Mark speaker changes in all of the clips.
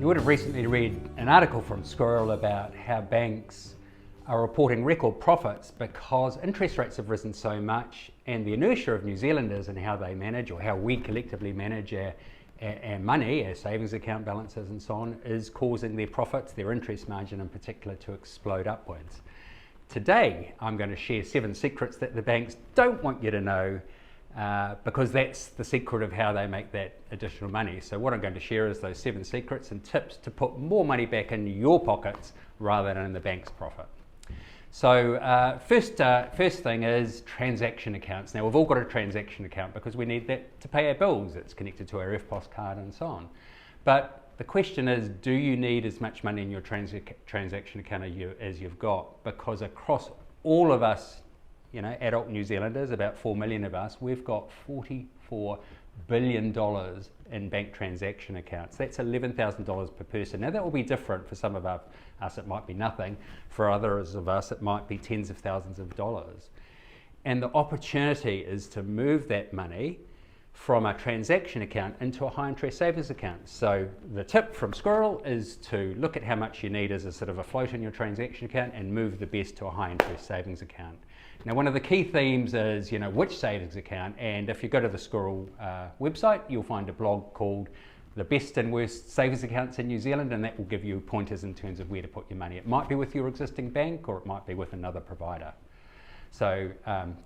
Speaker 1: You would have recently read an article from Squirrel about how banks are reporting record profits because interest rates have risen so much, and the inertia of New Zealanders and how they manage, or how we collectively manage our money, our savings account balances and so on, is causing their profits, their interest margin in particular, to explode upwards. Today I'm going to share 7 secrets that the banks don't want you to know, because that's the secret of how they make that additional money. So what I'm going to share is those 7 secrets and tips to put more money back in your pockets rather than in the bank's profit. So first thing is transaction accounts. Now, we've all got a transaction account because we need that to pay our bills. It's connected to our EFTPOS card and so on. But the question is, do you need as much money in your transaction account as you've got? Because across all of us, adult New Zealanders, about 4 million of us, we've got $44 billion in bank transaction accounts. That's $11,000 per person. Now that will be different. For some of us it might be nothing. For others of us it might be tens of thousands of dollars. And the opportunity is to move that money from a transaction account into a high interest savings account. So the tip from Squirrel is to look at how much you need as a sort of a float in your transaction account and move the best to a high interest savings account. Now, one of the key themes is, which savings account, and if you go to the Squirrel website, you'll find a blog called The Best and Worst Savings Accounts in New Zealand, and that will give you pointers in terms of where to put your money. It might be with your existing bank, or it might be with another provider. So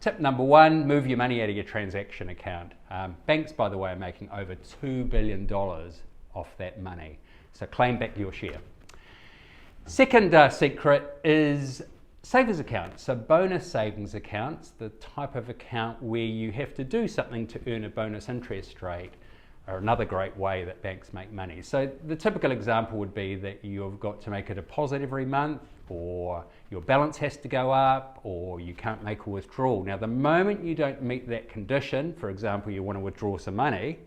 Speaker 1: tip number 1, move your money out of your transaction account. Banks, by the way, are making over $2 billion off that money. So claim back your share. Second secret is savings accounts. So bonus savings accounts, the type of account where you have to do something to earn a bonus interest rate, are another great way that banks make money. So the typical example would be that you've got to make a deposit every month, or your balance has to go up, or you can't make a withdrawal. Now, the moment you don't meet that condition, for example, you want to withdraw some money,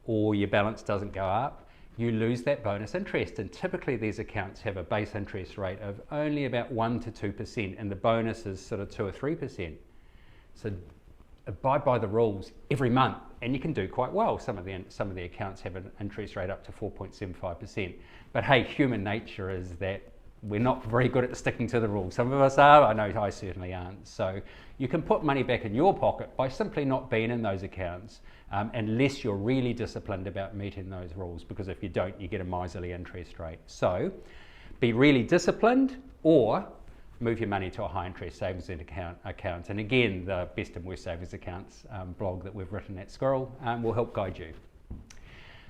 Speaker 1: or your balance doesn't go up, you lose that bonus interest. And typically these accounts have a base interest rate of only about 1 to 2%, and the bonus is sort of 2 or 3%. So abide by the rules every month, and you can do quite well. Some of the accounts have an interest rate up to 4.75%. But hey, human nature is that we're not very good at sticking to the rules. Some of us are, I know I certainly aren't. So you can put money back in your pocket by simply not being in those accounts, unless you're really disciplined about meeting those rules, because if you don't, you get a miserly interest rate. So be really disciplined, or move your money to a high interest savings account. And again, the Best and Worst Savings Accounts blog that we've written at Squirrel will help guide you.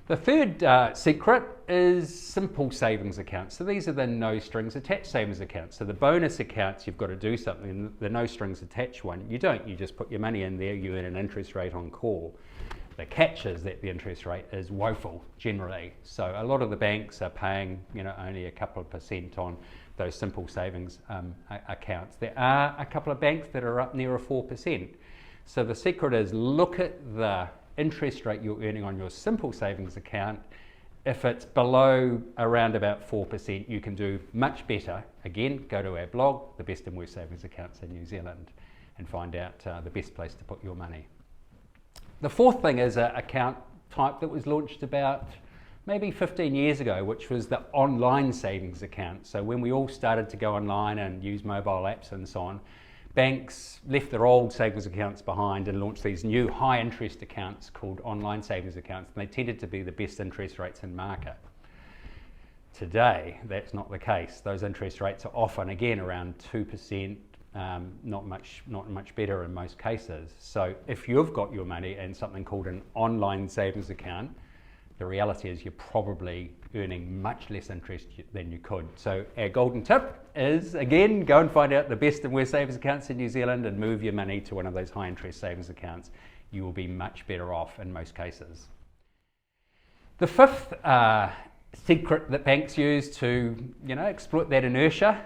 Speaker 1: The third secret is simple savings accounts. So these are the no strings attached savings accounts. So the bonus accounts, you've got to do something. The no strings attached one, you don't. You just put your money in there, you earn an interest rate on call. The catch is that the interest rate is woeful generally. So a lot of the banks are paying only a couple of % on those simple savings accounts. There are a couple of banks that are up near 4%. So the secret is, look at the interest rate you're earning on your simple savings account. If it's below around about 4%, you can do much better. Again, go to our blog, The Best and Worst Savings Accounts in New Zealand, and find out the best place to put your money. The fourth thing is an account type that was launched about maybe 15 years ago, which was the online savings account. So when we all started to go online and use mobile apps and so on, banks left their old savings accounts behind and launched these new high interest accounts called online savings accounts, and they tended to be the best interest rates in market. Today, that's not the case. Those interest rates are often, again, around 2%, not much better in most cases. So if you've got your money in something called an online savings account, the reality is you're probably earning much less interest than you could. So our golden tip is, again, go and find out the best and worst savings accounts in New Zealand and move your money to one of those high interest savings accounts. You will be much better off in most cases. The fifth secret that banks use to exploit that inertia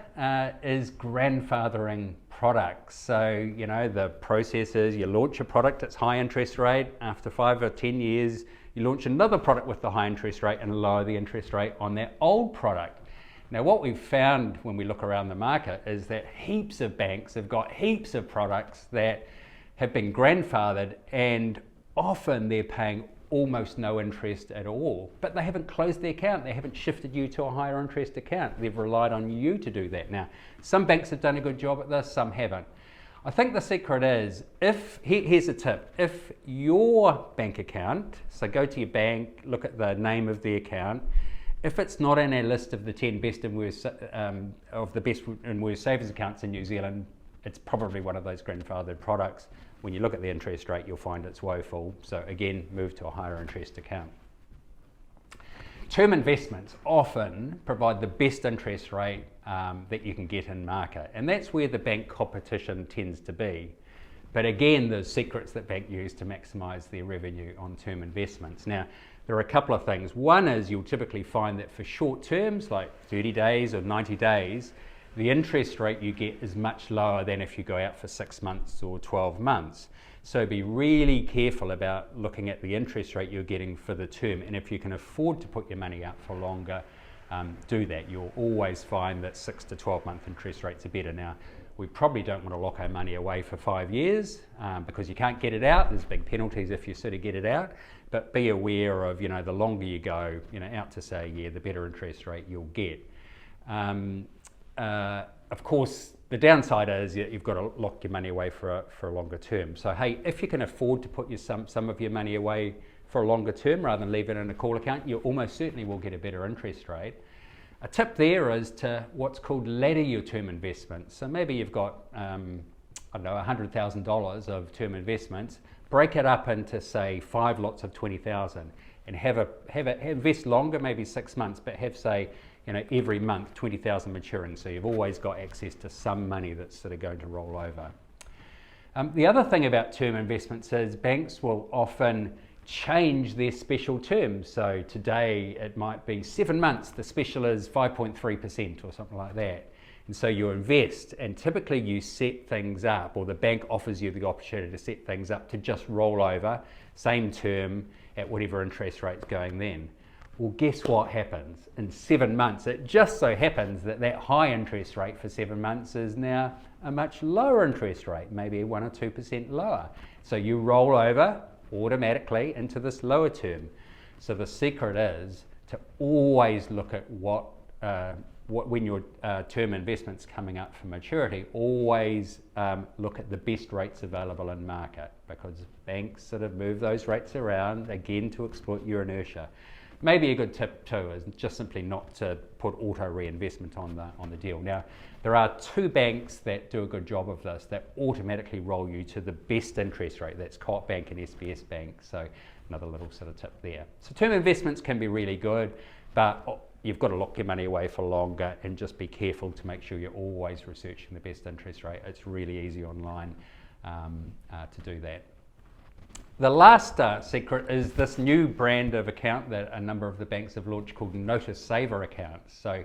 Speaker 1: is grandfathering products. So the process is, you launch a product, it's high interest rate. After 5 or 10 years, you launch another product with the high interest rate and lower the interest rate on that old product. Now, what we've found when we look around the market is that heaps of banks have got heaps of products that have been grandfathered, and often they're paying almost no interest at all, but they haven't closed the account. They haven't shifted you to a higher interest account. They've relied on you to do that. Now, some banks have done a good job at this, some haven't. I think the secret is, here's a tip, if your bank account, so go to your bank, look at the name of the account, if it's not in a list of the 10 best and worst, of the best and worst savings accounts in New Zealand, it's probably one of those grandfathered products. When you look at the interest rate, you'll find it's woeful. So again, move to a higher interest account. Term investments often provide the best interest rate that you can get in market, and that's where the bank competition tends to be. But again, there's secrets that banks use to maximise their revenue on term investments. Now, there are a couple of things. One is you'll typically find that for short terms, like 30 days or 90 days, the interest rate you get is much lower than if you go out for 6 months or 12 months. So be really careful about looking at the interest rate you're getting for the term, and if you can afford to put your money out for longer, do that. You'll always find that 6 to 12 month interest rates are better. Now, we probably don't want to lock our money away for 5 years because you can't get it out. There's big penalties if you sort of get it out, but be aware of, the longer you go, out to say a year, the better interest rate you'll get. Of course, the downside is you've got to lock your money away for a longer term. So hey, if you can afford to put some of your money away for a longer term rather than leave it in a call account, you almost certainly will get a better interest rate. A tip there is to what's called ladder your term investments. So maybe you've got, $100,000 of term investments, break it up into say 5 lots of 20,000 and invest longer, maybe 6 months, but have say, every month 20,000 maturing, so you've always got access to some money that's sort of going to roll over. The other thing about term investments is banks will often change their special terms. So today it might be 7 months, the special is 5.3% or something like that. And so you invest, and typically you set things up, or the bank offers you the opportunity to set things up to just roll over, same term at whatever interest rate's going then. Well, guess what happens? In 7 months, it just so happens that high interest rate for 7 months is now a much lower interest rate, maybe 1 or 2% lower. So you roll over automatically into this lower term. So the secret is to always look at when your term investment's coming up for maturity, always look at the best rates available in market, because banks sort of move those rates around, again, to exploit your inertia. Maybe a good tip too is just simply not to put auto-reinvestment on the deal. Now, there are 2 banks that do a good job of this, that automatically roll you to the best interest rate. That's Co-op Bank and SBS Bank. So another little sort of tip there. So term investments can be really good, but you've got to lock your money away for longer, and just be careful to make sure you're always researching the best interest rate. It's really easy online to do that. The last secret is this new brand of account that a number of the banks have launched called Notice Saver accounts. So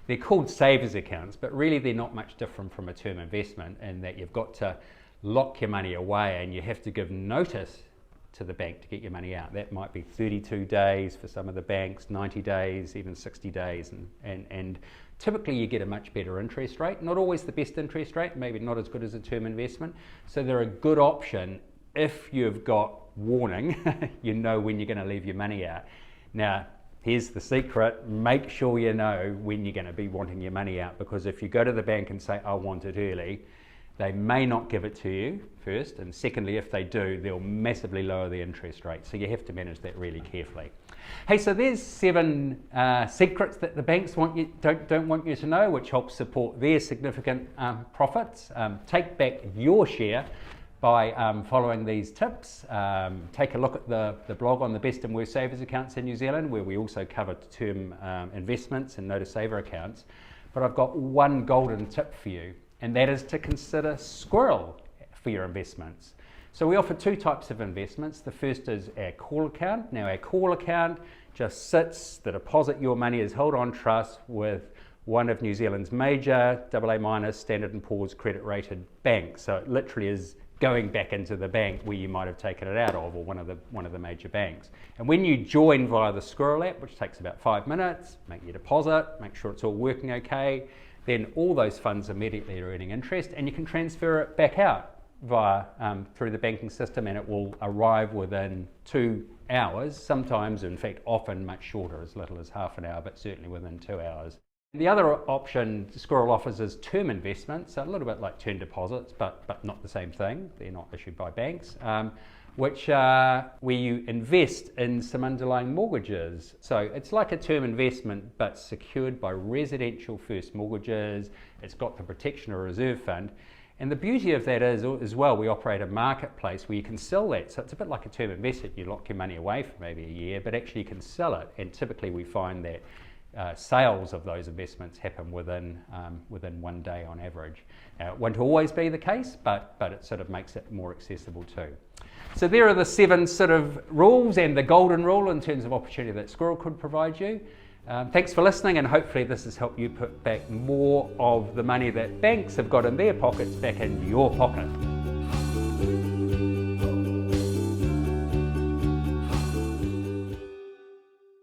Speaker 1: they're called savers accounts, but really they're not much different from a term investment, in that you've got to lock your money away and you have to give notice to the bank to get your money out. That might be 32 days for some of the banks, 90 days, even 60 days, and typically you get a much better interest rate. Not always the best interest rate, maybe not as good as a term investment. So they're a good option if you've got warning, you know when you're going to leave your money out. Now, here's the secret: make sure you know when you're going to be wanting your money out, because if you go to the bank and say, I want it early, they may not give it to you first, and secondly, if they do, they'll massively lower the interest rate. So you have to manage that really carefully. Hey, so there's 7 secrets that the banks don't want you to know, which helps support their significant profits. Take back your share by following these tips. Take a look at the blog on the best and worst savers accounts in New Zealand, where we also cover term investments and notice saver accounts. But I've got one golden tip for you, and that is to consider Squirrel for your investments. So we offer 2 types of investments. The first is our call account. Now, our call account just sits, the deposit your money is held on trust with one of New Zealand's major AA- Standard & Poor's credit rated banks. So it literally is going back into the bank where you might have taken it out of, or one of the major banks. And when you join via the Squirrel app, which takes about 5 minutes, make your deposit, make sure it's all working okay, then all those funds immediately are earning interest, and you can transfer it back out via through the banking system, and it will arrive within 2 hours, sometimes, in fact, often much shorter, as little as half an hour, but certainly within 2 hours. The other option Squirrel offers is term investments, a little bit like term deposits, but not the same thing. They're not issued by banks, which are where you invest in some underlying mortgages. So it's like a term investment, but secured by residential first mortgages. It's got the protection of a reserve fund. And the beauty of that is, as well, we operate a marketplace where you can sell that. So it's a bit like a term investment. You lock your money away for maybe a year, but actually you can sell it. And typically we find that sales of those investments happen within 1 day on average. It won't always be the case, but it sort of makes it more accessible too. So there are the 7 sort of rules and the golden rule in terms of opportunity that Squirrel could provide you. Thanks for listening, and hopefully this has helped you put back more of the money that banks have got in their pockets back into your pocket.